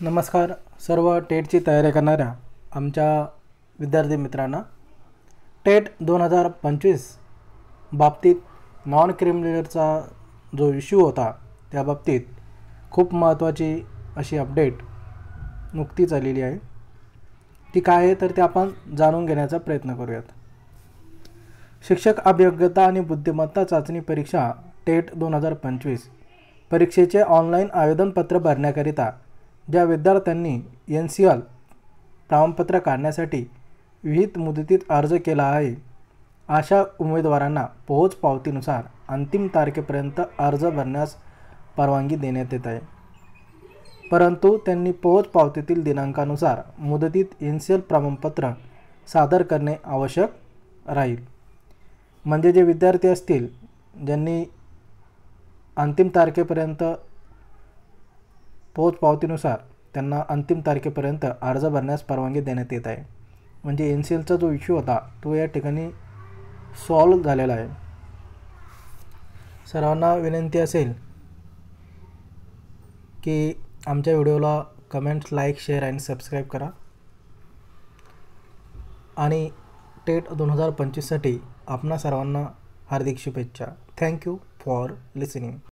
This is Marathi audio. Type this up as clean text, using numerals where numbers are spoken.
नमस्कार सर्व टेटची तयारी करणाऱ्या आमच्या विद्यार्थी मित्रांना। टेट 2025 बाबतीत नॉन क्रिमिनलचा जो इश्यू होता त्या बाबतीत खूप महत्त्वाची अशी अपडेट नुकतीच आलेली आहे। ती काय आहे तर ते आपण जाणून घेण्याचा प्रयत्न करूयात। शिक्षक अभियोग्यता आणि बुद्धिमत्ता चाचणी परीक्षा टेट 2025 परीक्षेचे ऑनलाईन आवेदनपत्र भरण्याकरिता ज्या विद्यार्थ्यांनी NCL प्रमाणपत्र काढण्यासाठी विहित मुदतीत अर्ज केला आहे अशा उमेदवारांना पोहोच पावतीनुसार अंतिम तारखेपर्यंत अर्ज भरण्यास परवानगी देण्यात येत आहे। परंतु त्यांनी पोहोच पावतीतील दिनांकानुसार मुदतीत NCL प्रमाणपत्र सादर करणे आवश्यक राहील। म्हणजे जे विद्यार्थी असतील ज्यांनी अंतिम तारखेपर्यंत पोहोच पावतीनुसार त्यांना अंतिम तारखेपर्यंत अर्ज भरण्यास परवानगी देण्यात येत आहे। म्हणजे NCLचा जो इश्यू होता तो या ठिकाणी सॉल्व झालेला आहे। सर्वांना विनंती असेल की आमच्या व्हिडिओला कमेंट्स, लाईक, शेअर आणि सबस्क्राईब करा आणि टेट 2025 साठी आपणा सर्वांना हार्दिक शुभेच्छा। Thank you for listening.